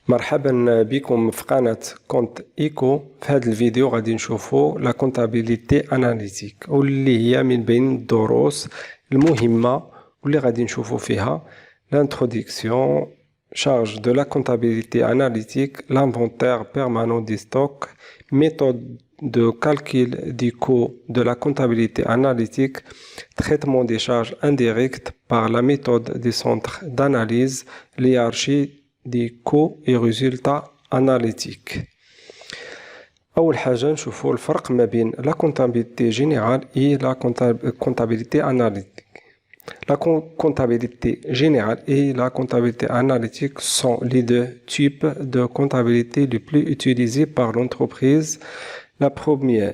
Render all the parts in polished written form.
مرحبا بكم في قناة كونت إيكو. في هذا الفيديو غادي نشوفوا لا كونتابيليتي أناليتيك واللي هي من بين الدروس المهمة واللي غادي نشوفوا فيها l'introduction, charge de la comptabilité analytique, l'inventaire permanent du stock, méthode de calcul du coût de la comptabilité analytique, traitement des charges indirectes par la méthode des centres d'analyse, hiérarchie des coûts et résultats analytiques. أول حاجة نشوفوا الفرق ما بين la comptabilité générale et la comptabilité analytique. La comptabilité générale et la comptabilité analytique sont les deux types de comptabilité les plus utilisés par l'entreprise. La première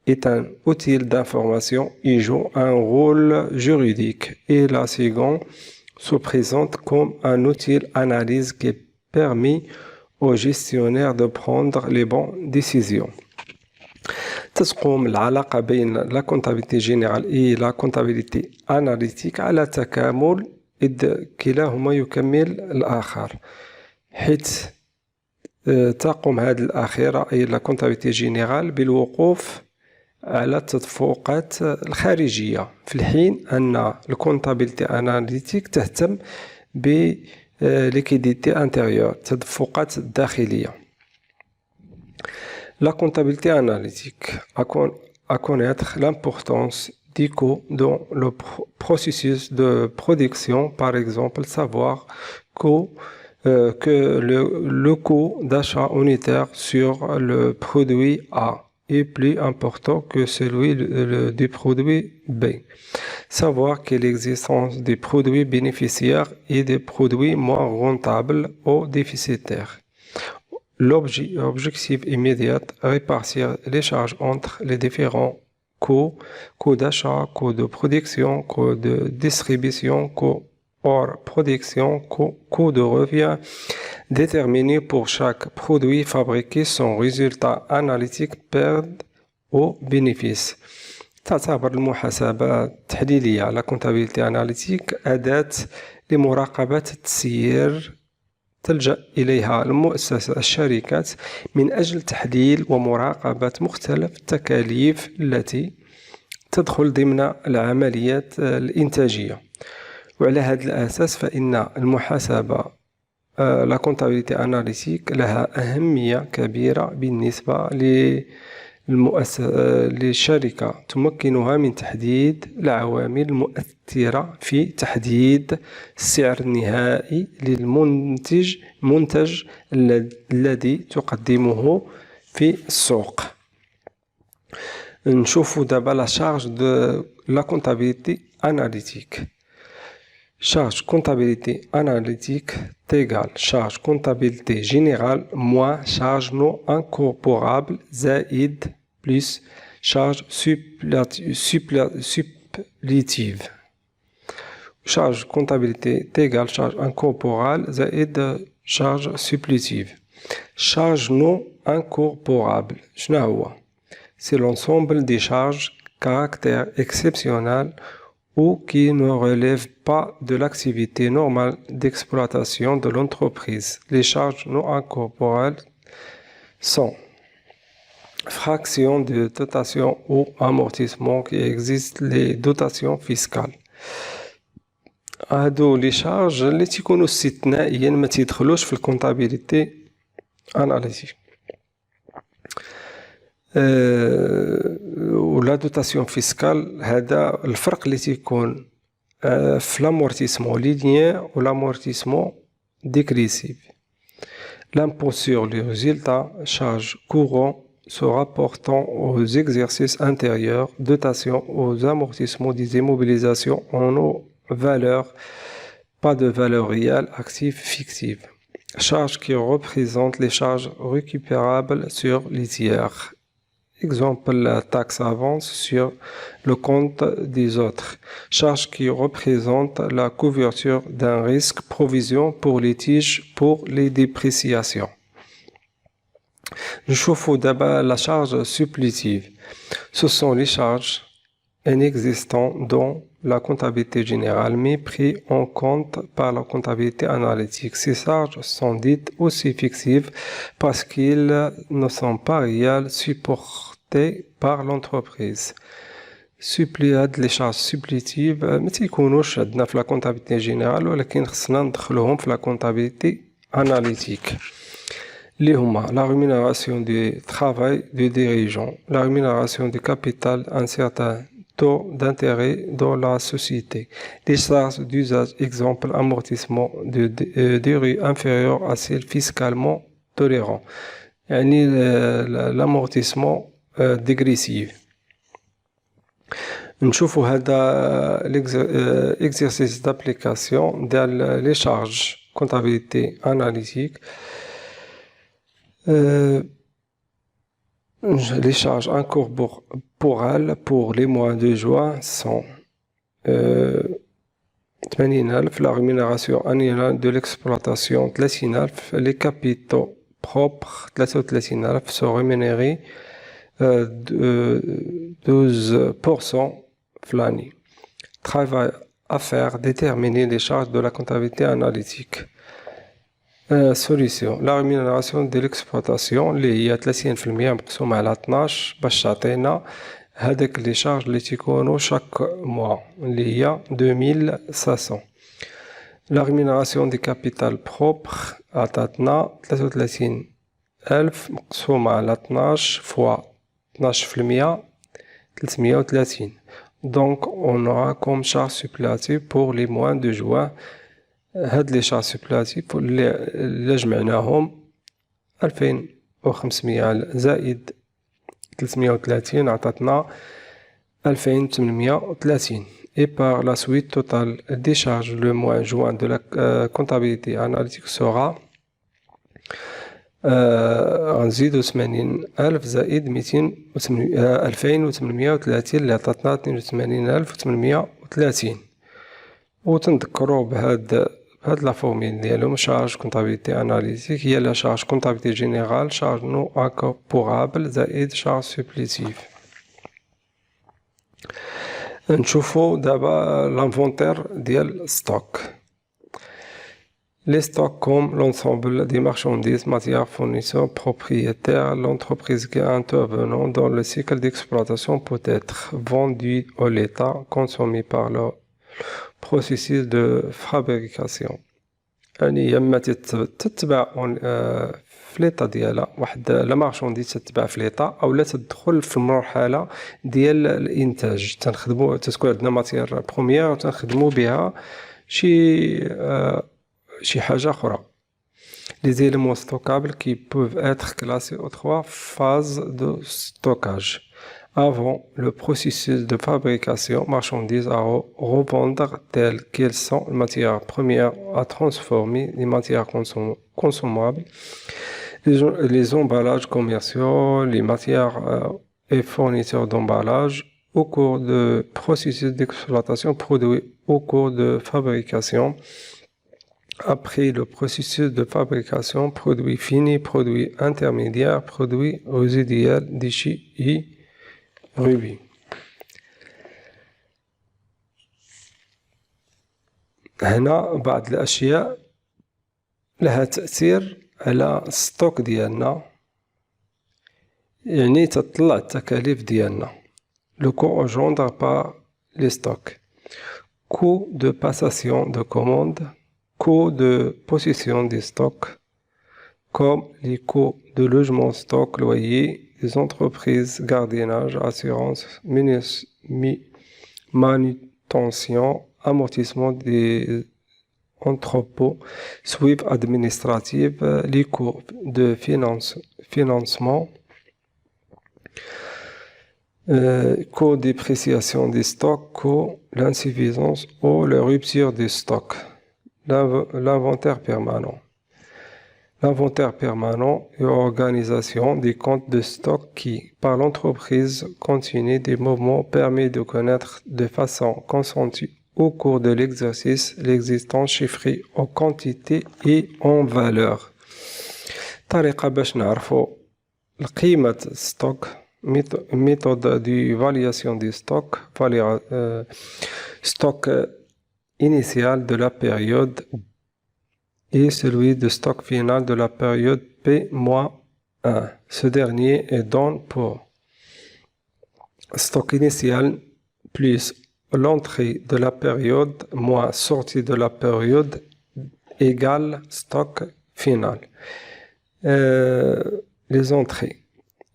est un outil d'information et joue un rôle juridique et la seconde se présente comme un outil d'analyse qui permet aux gestionnaires de prendre les bonnes décisions. تقوم العلاقة بين لا كونتابيليتي جينيرال إي لا كونتابيليتي أناليتيك على تكامل إذ كلاهما يكمل الآخر، حيث تقوم هذه الأخيرة أي لا كونتابيليتي جينيرال بالوقوف على التدفقات الخارجية، في الحين أن الكونتابيليتي أناليتيك تهتم بليكيديتي انتيريور، التدفقات الداخلية. La comptabilité analytique à connaître l'importance des coûts dans le processus de production, par exemple, savoir que le coût d'achat unitaire sur le produit A est plus important que celui du produit B. Savoir que l'existence des produits bénéficiaires et des produits moins rentables ou déficitaires. L'objectif immédiat est répartir les charges entre les différents coûts, coûts d'achat, coûts de production, coûts de distribution, coûts hors production, coûts de revient, déterminer pour chaque produit fabriqué son résultat analytique perte ou bénéfice. تعتبر المحاسبة التحليلية la comptabilité analytique أداة لمراقبة التسيير تلجأ إليها المؤسسة الشركات من أجل تحليل ومراقبة مختلف التكاليف التي تدخل ضمن العمليات الإنتاجية. وعلى هذا الأساس فإن المحاسبة لا كونتابيليتي أناليتيك لها أهمية كبيرة بالنسبة للشركة، تمكنها من تحديد العوامل المؤثرة في تحديد السعر النهائي للمنتج الذي تقدمه في السوق. نشوفوا دابا لا شارج دو لا كونتابيليتي أناليتيك. Charge comptabilité analytique égale charge comptabilité générale moins charge non incorporable ZAID plus charge supplétive. Charge comptabilité égale charge incorporable ZAID charge supplétive. Charge non incorporable. C'est l'ensemble des charges caractère exceptionnel ou qui ne relèvent pas de l'activité normale d'exploitation de l'entreprise. Les charges non incorporelles sont fractions de dotation ou amortissement qui existent les dotations fiscales. هادو لي شارج اللي تيكونوا استثنائيا ما تيدخلوش في الكونتابيليتي اناليتيك. ولا دوتاسيون فيسكال هذا الفرق اللي تيكون في l'amortissement linéaire ou l'amortissement dégressif. L'impôt sur les résultats, charge courant se rapportant aux exercices antérieurs, dotation aux amortissements des immobilisations en nos valeurs, pas de valeur réelle, active, fictive. Charge qui représente les charges récupérables sur les tiers. Exemple, la taxe avance sur le compte des autres. Charge qui représente la couverture d'un risque, provision pour litige pour les dépréciations. نشوفوا d'abord la charge supplétive. Ce sont les charges inexistant dans la comptabilité générale, mais pris en compte par la comptabilité analytique. Ces charges sont dites aussi fictives parce qu'elles ne sont pas réelles, supportées par l'entreprise. هاد لي شارج سبليتيف ما تيكونوش عندنا في لا كونطابيلتي جينيرال ولكن خصنا ندخلوهم في لا كونطابيلتي اناليتيك اللي هما لا rémunération du travail du dirigeant, la rémunération du capital, un certain taux d'intérêt dans la société, les charges d'usage, exemple amortissement de durée inférieure à celle fiscalement tolérant, يعني l'amortissement dégressif. نشوفوا هذا l'exercice d'application ديال les charges comptabilité analytique. Les charges incorporelles pour les mois de juin sont 80,000, la rémunération annuelle de l'exploitation 30,000, les capitaux propres 33,000 sont rémunérés 12% l'année. Travail à faire, déterminer les charges de la comptabilité analytique. Solution. La rémunération de l'exploitation اللي هي 30% مقسومة على 12 باش تعطينا هذاك لي شارج اللي تيكونوا chaque mois اللي هي 2500. La rémunération du capital propre عطاتنا 33,000 مقسومة على 12 fois 12% 330. Donc on aura comme charge supplétive pour les mois de juin هاد لي شارج سبلاتيف اللي جمعناهم 2500 زائد 330 عطاتنا 2830. Et par la suite, total des charges le mois de juin de la comptabilité analytique sera غنزيدو 80,000 زائد 2830 اللي عطاتنا 82,830. وتنذكروا بهاد لا فورميل ديالهم charge comptabilité analytique هي la charge comptabilité générale charge non incorporable زائد charge supplétive. نشوفوا دابا l'inventaire ديال stock. Les stocks comme l'ensemble des marchandises, matières, fournisseurs, propriétaires, l'entreprise qui est intervenant dans le cycle d'exploitation peut être vendue à l'État, consommée par le processus de fabrication. يعني يا اما تتباع في ليطا ديالها واحد لا مارشونديز تتباع في ليطا او لا تدخل في المرحله ديال الانتاج تنخدموا تكون عندنا ماتير بروميير وتنخدموا بها شي حاجه اخرى. Les éléments stockables qui peuvent être classés aux 3 phases de stockage. Avant le processus de fabrication, marchandises à revendre telles qu'elles sont, les matières premières à transformer, les matières consommables, les emballages commerciaux, les matières et fournisseurs d'emballage au cours de processus d'exploitation, produits au cours de fabrication. Après le processus de fabrication, produits finis, produits intermédiaires, produits résiduels, déchets et rubis. هنا بعض الأشياء لها تأثير على الستوك ديالنا يعني تطلع التكاليف ديالنا. Le coût engendre par les stocks. Coût de passation de commande, coût de possession des stocks, comme les coûts de logement, stock, loyer, des entreprises, gardiennage, assurance, manutention, amortissement des entrepôts, suivi administratif, les coûts de financement, coût de dépréciation des stocks, coût l'insuffisance ou la rupture des stocks. L'inventaire permanent. L'inventaire permanent et organisation des comptes de stock qui, par l'entreprise continue des mouvements, permet de connaître de façon consentie au cours de l'exercice l'existence chiffrée en quantité et en valeur. طريقة باش نعرفوا قيمة ستوك méthode d'évaluation du stock, stock initial de la période et celui de stock final de la période P-1. Ce dernier est donné pour stock initial plus l'entrée de la période moins sortie de la période égale stock final. Les entrées.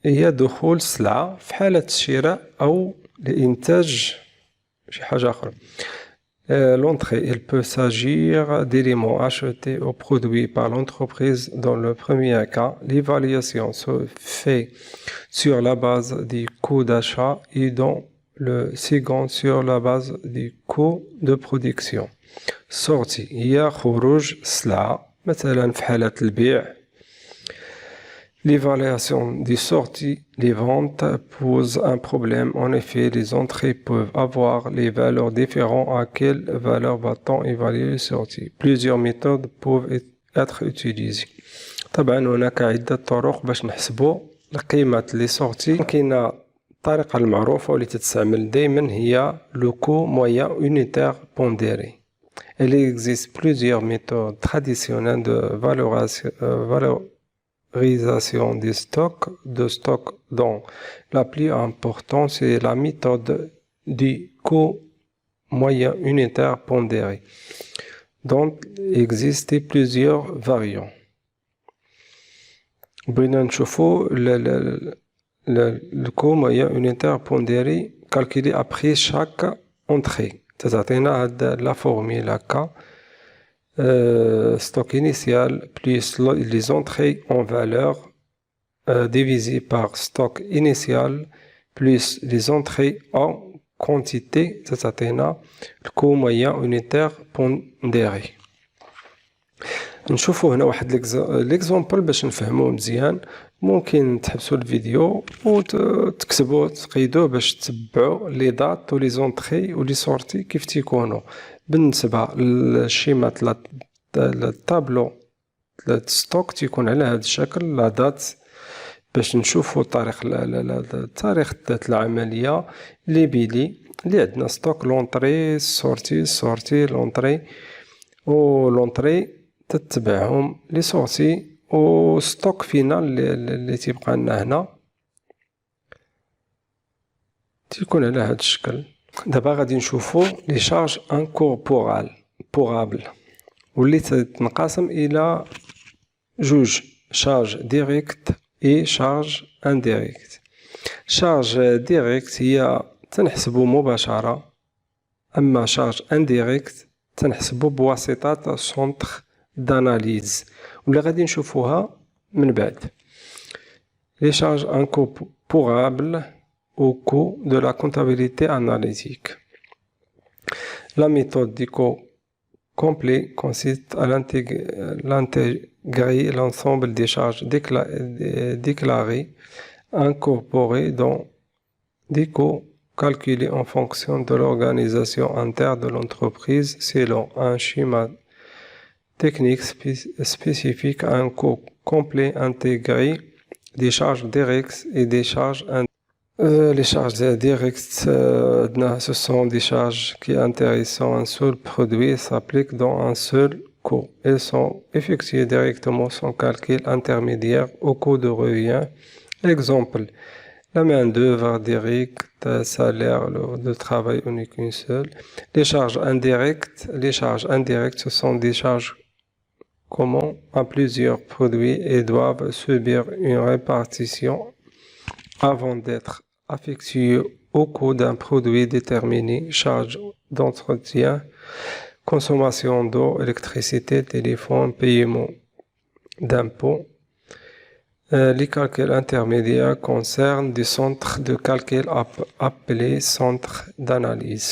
هي دخول سلعة في حالة الشراء أو لإنتاج شي حاجة أخرى. L'entrée, il peut s'agir d'éléments achetés ou produits par l'entreprise. Dans le premier cas, l'évaluation se fait sur la base du coût d'achat et dans le second sur la base du coût de production. Sortie, هي خروج سلعة مثلا في حالة البيع. L'évaluation des sorties, les ventes pose un problème. En effet, les entrées peuvent avoir les valeurs différentes. À quelle valeur va-t-on évaluer les sorties? Plusieurs méthodes peuvent être utilisées. طبعا هناك عدة طرق باش نحسبوا قيمة لي sorties. كاينة الطريقة المعروفة واللي تستعمل دائما هي le coût moyen unitaire pondéré. Il existe plusieurs méthodes traditionnelles de valorisation des stocks dont la plus importante c'est la méthode du coût moyen unitaire pondéré dont existe plusieurs variants. بغينا نشوفوا le coût moyen unitaire pondéré calculé après chaque entrée. تعطينا هاد la formule هكا stock initial plus les entrées en valeur divisé par stock initial plus les entrées en quantité تعطينا le coût moyen unitaire pondéré. نشوفوا هنا واحد ليكزامبل باش نفهموه مزيان. ممكن تحبسوا الفيديو وتكتبوا تقيدوه باش تتبعوا لي دات ولي زونطري ولي سورتي كيف تيكونوا بالنسبه للشيمات الطابلو الستوك تيكون على هذا الشكل لا دات باش نشوفوا تاريخ العمليه لي بيلي اللي عندنا ستوك لونطري السورتي لونطري ولونطري تتبعهم لي سورتي و ستوك فينال اللي تيبقى لنا هنا تيكون على هذا الشكل. دابا غادي نشوفوا لي شارج انكوربورابل واللي تنقسم الى جوج شارج ديريكت اي شارج انديريكت. شارج ديريكت هي تنحسبوا مباشره، اما شارج انديريكت تنحسبوا بواسطه سونتر d'analyse واللي غادي نشوفوها من بعد. Les charges incorporables au coût de la comptabilité analytique. La méthode du coût complet consiste à l'intégrer l'ensemble des charges déclarées incorporées dans des coûts calculés en fonction de l'organisation interne de l'entreprise selon un schéma technique spécifique à un coût complet intégré des charges directes et des charges indirectes. Les charges directes, ce sont des charges qui intéressent un seul produit et s'appliquent dans un seul coût. Elles sont effectuées directement sans calcul intermédiaire au coût de revient. Exemple, la main-d'œuvre directe, salaire de travail unique une seule. Les charges indirectes, ce sont des charges communes à plusieurs produits et doivent subir une répartition avant d'être affectuées au coût d'un produit déterminé. Charges d'entretien, consommation d'eau, électricité, téléphone, paiement d'impôts. Les calculs intermédiaires concernent des centres de calcul appelés centres d'analyse.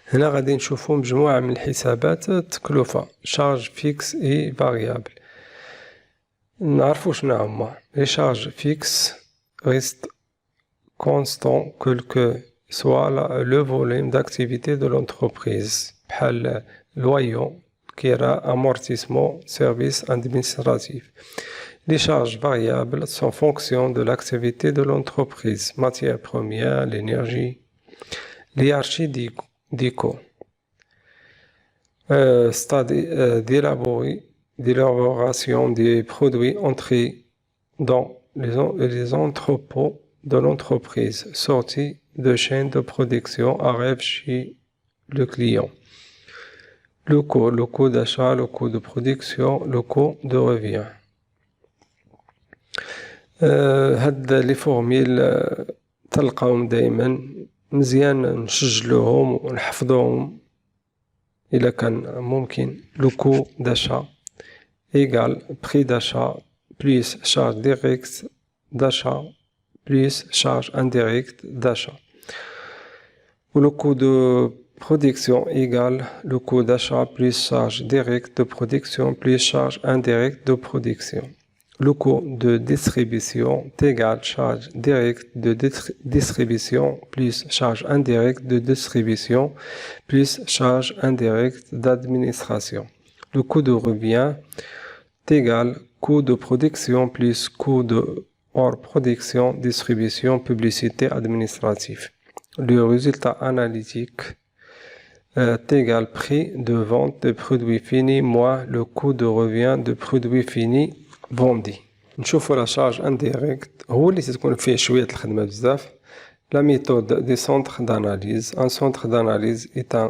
هنا غادي نشوفوا مجموعة من الحسابات التكلفة charge fixe et variable. نعرفوا شنو هما. Les charges fixes restent constants quel que soit le volume d'activité de l'entreprise. بحال loyer, كراء, amortissement, service administratif. Les charges variables sont fonction de l'activité de l'entreprise, matières premières, l'énergie. L'hierarchie d'ICO. Stade d'élaboration des produits entrés dans les entrepôts de l'entreprise, sortie de chaîne de production, arrive chez le client. Le coût d'achat, le coût de production, le coût de revient. هاد لي فورميل تلقاهم دائما مزيان نسجلوهم ونحفظوهم إلا كان ممكن. لو كو d'achat égale prix d'achat plus charge directe d'achat plus charge indirecte d'achat. Ou le coût de production égale le coût d'achat plus charge directe de production plus charge indirecte de production. Le coût de distribution égale charge directe de distribution plus charge indirecte de distribution plus charge indirecte d'administration. Le coût de revient égale coût de production plus coût de hors production, distribution, publicité, administrative. Le résultat analytique égale prix de vente de produits finis moins le coût de revient de produits finis vendus. نشوفوا la charge indirecte هو اللي تكون فيه شوية الخدمة بزاف. La méthode des centres d'analyse. Un centre d'analyse est un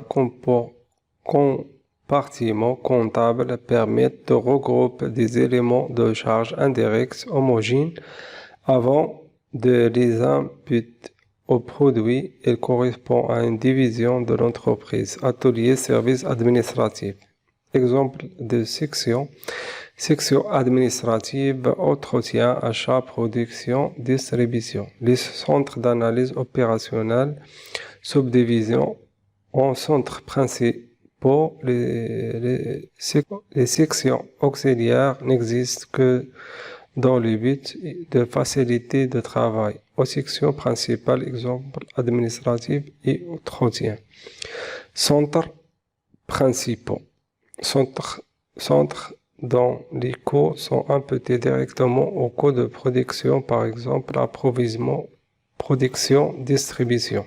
compartiment comptable permet de regrouper des éléments de charge indirecte homogènes avant de les imputer au produit. Il correspond à une division de l'entreprise. Atelier, service administratif. Exemple de section. Section administrative, entretien, achat, production, distribution. Les centres d'analyse opérationnelle, subdivision en centres principaux. Les sections auxiliaires n'existent que dans le but de faciliter le travail. Aux sections principales, exemple administratif et entretien. Centres principaux. Centres dont les coûts sont imputés directement au coût de production, par exemple approvisionnement, production, distribution.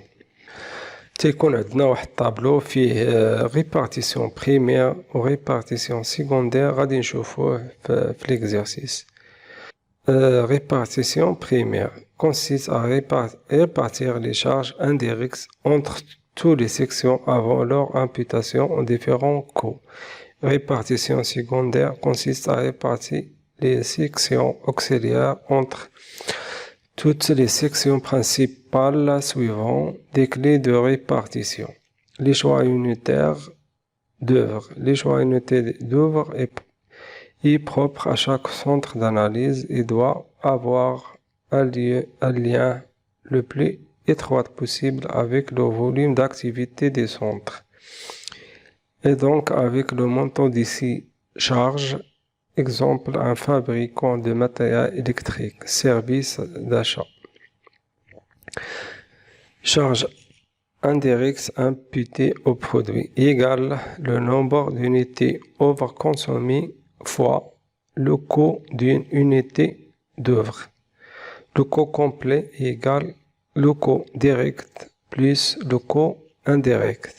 تيكون عندنا واحد الطابلو فيه répartition primaire و répartition secondaire غادي نشوفوه في l'exercice. Répartition primaire consiste à répartir les charges indirectes entre toutes les sections avant leur imputation aux différents coûts. Répartition secondaire consiste à répartir les sections auxiliaires entre toutes les sections principales suivant des clés de répartition. Les choix unitaires d'œuvre. Les choix unitaires d'œuvre est propre à chaque centre d'analyse et doit avoir un lien le plus étroit possible avec le volume d'activité des centres. Et donc avec le montant d'ici charge, exemple un fabricant de matériel électrique, service d'achat. Charge indirecte imputée au produit égale le nombre d'unités overconsommées fois le coût d'une unité d'œuvre. Le coût complet égale le coût direct plus le coût indirect.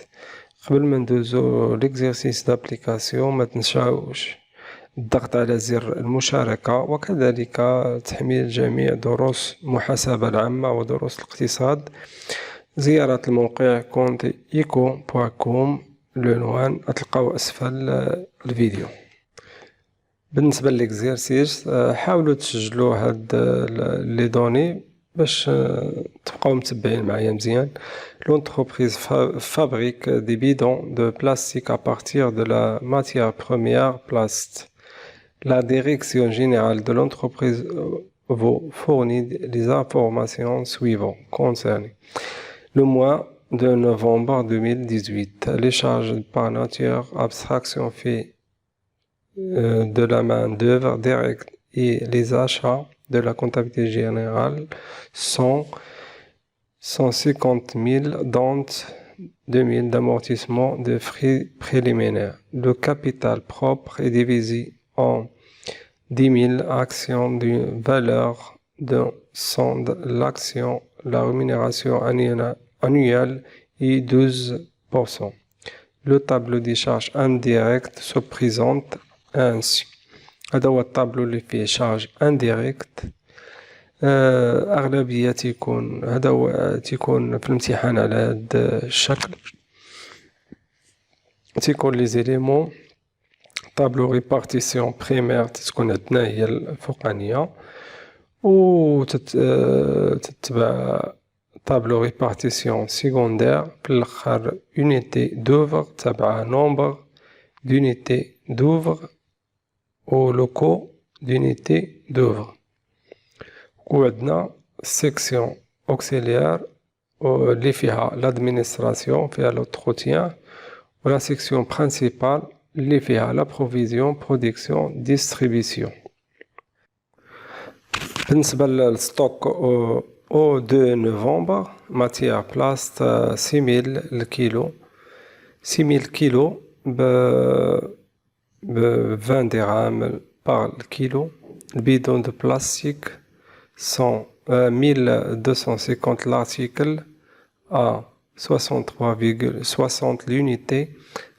قبل ما ندوزو l'exercice d'application ما تنساوش الضغط على زر المشاركة وكذلك تحميل جميع دروس المحاسبة العامة ودروس الاقتصاد. زيارة الموقع compteeco.com العنوان تلقاو أسفل الفيديو. بالنسبة للإكزيرسيس حاولوا تسجلوا هاد لي دوني باش تبقاو متبعين معايا مزيان. L'entreprise fabrique des bidons de plastique à partir de la matière première plast. La direction générale de l'entreprise vous fournit les informations suivantes concernées. Le mois de novembre 2018, les charges par nature, abstraction fait de la main d'œuvre directe et les achats de la comptabilité générale sont 150 000 dont 2 000 d'amortissement de frais préliminaires. Le capital propre est divisé en 10 000 actions d'une valeur de 100 l'action, la rémunération annuelle est 12%. Le tableau des charges indirectes se présente ainsi. هذا هو الطابلو اللي فيه شارج انديريكت. أغلبية هذا هو تيكون في الامتحان على هذا الشكل. تيكون لي زيليمون طابلو ريبارتيسيون بريمير تتكون عندنا هي الفوقانية، و تتبع طابلو ريبارتيسيون سيكوندير في الآخر unité d'œuvre تبع nombre d'unité d'œuvre و locaux d'unité d'œuvre. وعندنا section auxiliaire اللي فيها l'administration فيها l'entretien، و la section principale اللي فيها la provision, production, distribution. بالنسبة للستوك au 2 نوفمبر ماتيير بلاست 6000 الكيلو، 6000 كيلو ب 20 درهم par الكيلو. البيدون دو بلاستيك 1250 l'article à 63,60 l'unité.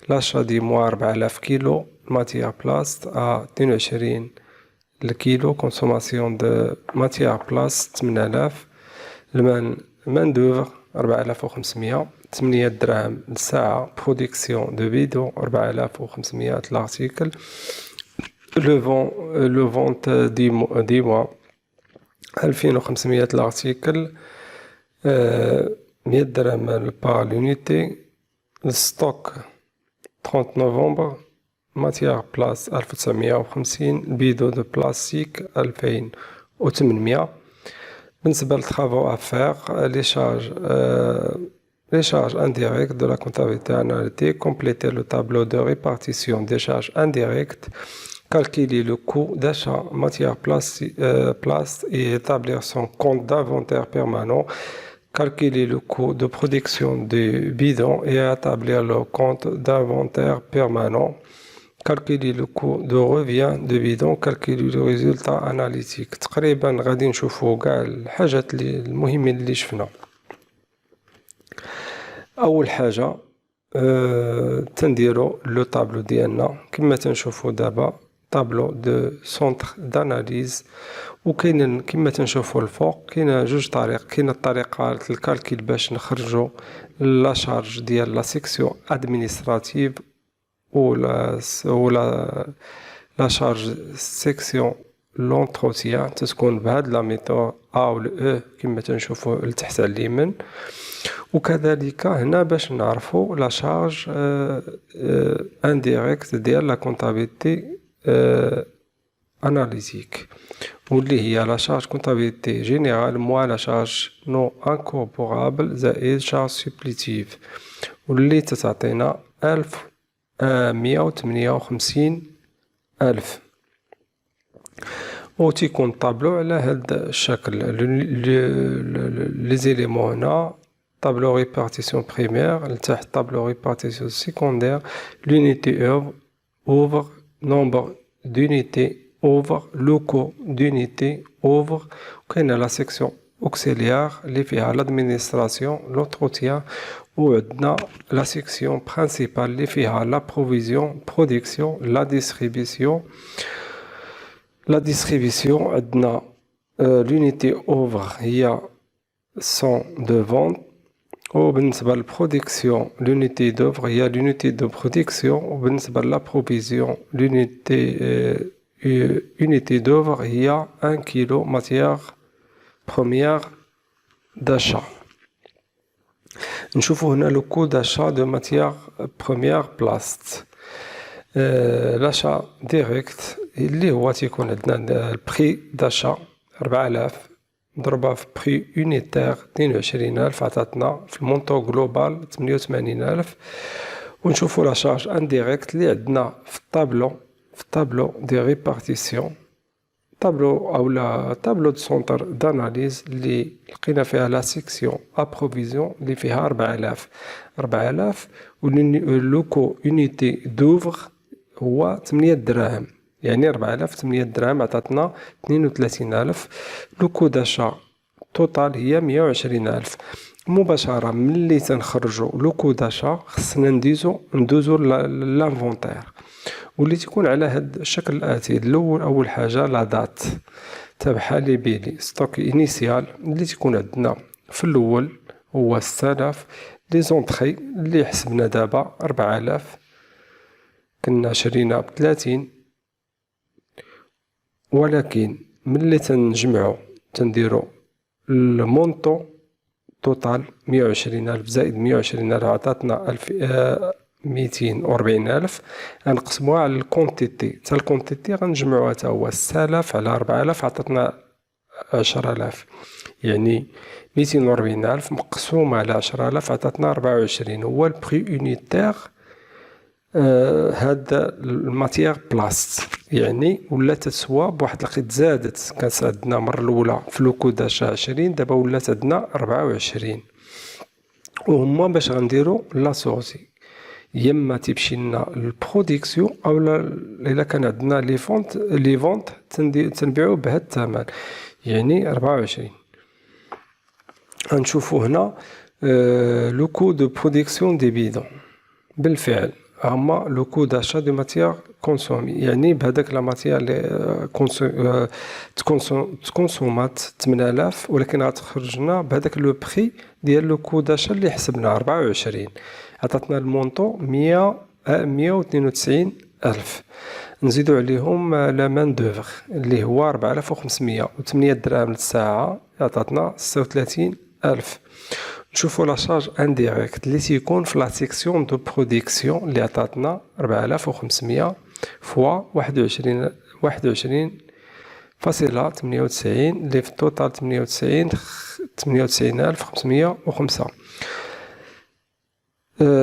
l'achat des mois 4000 كيلو matière plast à 22 الكيلو. consommation de matière plast 8000. main d'œuvre 4500، 8 دراهم للساعة. production de bidon 4500 l'article. le vente des mois 2500 l'article، 100 درهم par l'unité. الستوك 30 نوفمبر ماتيير بلاس 1950، البيدو دو بلاستيك 2800. بالنسبة للترافو افير les charges indirectes de la comptabilité analytique. Compléter le tableau de répartition des charges indirectes. Calculer le coût d'achat matière plast et établir son compte d'inventaire permanent. Calculer le coût de production du bidon et établir le compte d'inventaire permanent. Calculer le coût de revient de bidon. Calculer le résultat analytique. تقريبا غادي نشوفوا كاع الحاجات المهمين اللي شفنا. أول حاجة تنديرو لو طابلو ديالنا كما تنشوفوا دابا طابلو دو سونتر داناليز. وكاين كما تنشوفوا الفوق كاين جوج طريق. كاين الطريقه الكالكيل باش نخرجوا لا شارج ديال لا سيكسيون ادمينستراتيف ولا شارج سيكسيون لونتروتيان تتكون بهاد لا ميثود او او كما تنشوفوا لتحت على اليمين. وكذلك هنا باش نعرفوا لا شارج انديريكت ديال لا كونطابيلتي analytique واللي هي لا شارج كونتابيلتي جينيرال موا لا شارج نو انكوربورابل زائد شارج سوبليتيف واللي تتعطينا 1558 ألف. و تيكون طابلو على هذا الشكل. لي زيليمون هنا طابلو ريبارتيسيون بريمير، لتحت طابلو ريبارتيسيون سيكوندير، لونيتي اوفر nombre d'unités اوفر locaux d'unités اوفر. وكاينه لا سيكسيون auxiliaire اللي فيها l'administration l'entretien. وعندنا لا سيكسيون principale اللي فيها la provision production la distribution. عندنا l'unité اوفر هي 100 de vente. وبالنسبة للبرودكسيون l'unité d'œuvre هي l'unité de production. وبالنسبة للا provision unité d'œuvre هي 1 كيلو matière première d'achat. نشوفوا هنا le coût d'achat de matière première plast. l'achat direct اللي هو تيكون عندنا البري d'achat 4000 نضربها في بري يونيتير 22000 عطاتنا في المونطو جلوبال 88000. ونشوفوا لا شارج انديريكت اللي عندنا في الطابلو دي ريبارتيسيون طابلو اولا طابلو دو سونتر داناليز اللي لقينا فيها لا سيكسيون ابروفيزيون اللي فيها 4000 و لوكو يونيتي دوفر هو 8 دراهم. يعني 4800 درهم عطاتنا 32000. لو كو داشا توتال هي 120000. مباشرة ملي تنخرجو لو كو داشا خصنا ندوزو لانفونتير، واللي تكون على هاد الشكل الآتي. الأول أول حاجة لا دات تبعها لي بيلي ستوك إنيسيال اللي تكون عندنا في الأول هو 6000. لي زونطخي اللي حسبنا دابا 4000 كنا شرينا ب30، ولكن ملي تنجمعو تنديرو المونطو توتال 120000 زائد 120000 عطاتنا 240000. غنقسموها على الكونتيتي، تا الكونتيتي غنجمعوها تا هو 6000 على 4000 عطاتنا 10000، يعني 240000 مقسوم على 10000 عطاتنا 24. هو البري يونيتير هاد الماتيير بلاست، يعني ولات تسوى بواحد القيد زادت. كانت عندنا المره الاولى في لوكو داشا 20، دابا ولات عندنا 24. وهما باش غنديرو لا سورسي يما تيمشي لنا البرودكسيون اولا الا كان عندنا لي فونت تنبيعو بهاد الثمن، يعني 24. غنشوفو هنا لو كو دو برودكسيون دي بيدون. بالفعل هما لو كو داشا دو ماتيير كونسومي، يعني بهداك لا ماتيير اللي تكونسومات 8000، ولكن غتخرجنا بهداك لو بري ديال لو كو داشا اللي حسبنا 24. عطاتنا المونطو 192000. نزيدو عليهم لا مان دوفر اللي هو 4500 و 8 دراهم للساعة عطاتنا 36000. نشوفو لا شارج انديريكت اللي تيكون في لا سيكسيون دو برودكسيون اللي عطاتنا 4500 فوا 21.98 اللي في التوتال 98505.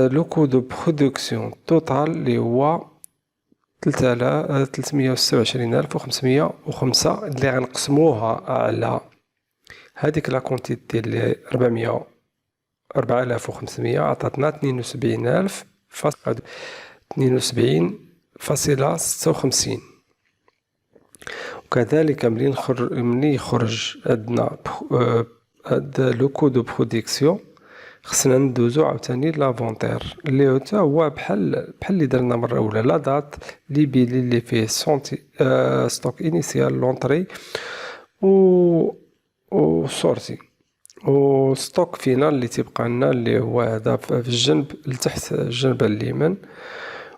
لو كو دو برودكسيون توتال اللي هو 326505 اللي غنقسموها على هاديك لا كونتيتي اللي 4500 عطاتنا 72.56. وكذلك ملي يخرج عندنا هاد لو كو دو برودكسيون خصنا ندوزو عاوتاني لافونتير اللي هو بحال اللي درنا مره اولى. لا دات لي بيلي اللي فيه ستوك انيسيال لونطري و سورتي و ستوك فينال اللي تيبقى لنا اللي هو هذا في الجنب لتحت الجنب اليمين،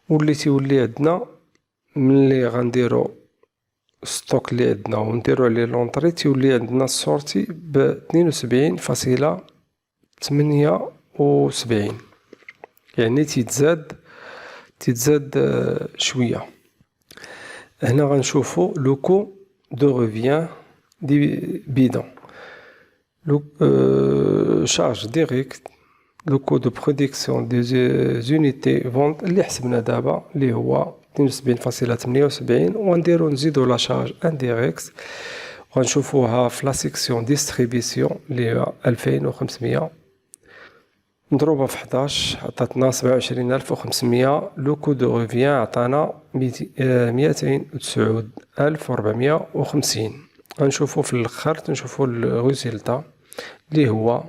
واللي تيولي عندنا ملي غنديرو ستوك اللي عندنا ونديرو عليه لونطري تيولي عندنا السورتي ب 72.78، يعني تيتزاد شويه. هنا غنشوفو لو كو دو ريفيان دي بيدون. لو شارج ديريكت لو كو دو برودكسيون دي زونيتي فونت اللي حسبنا دابا اللي هو 72.78، ونديرو نزيدو لا شارج انديريكت وغنشوفوها في لا سيكسيون ديستريبيسيون اللي هي 2500 مضروبة في 11 عطاتنا 27500. لو كو دو ريفيان عطانا 209,450. غنشوفو في الاخر تنشوفو الريزلتا اللي هو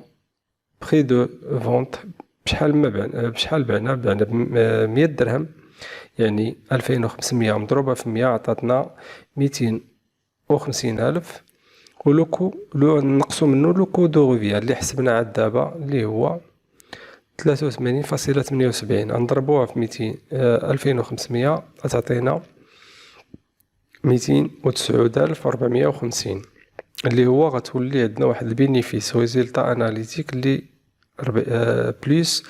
بري دو فونت بشحال بعنا 100 درهم، يعني 2500 مضروبة في 100 عطاتنا 250,000. ولوكو نقصو منو لوكو دو ريفيان اللي حسبنا عاد دابا اللي هو 83.78. غنضربوها في 2500 غتعطينا 209,450 اللي هو غتولي عندنا واحد البينيفيس ريزلتا اناليتيك اللي بليس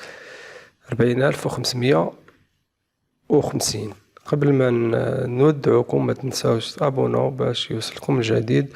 40,550. قبل ما نودعوكم ما تنساوش تابوناو باش يوصلكم الجديد.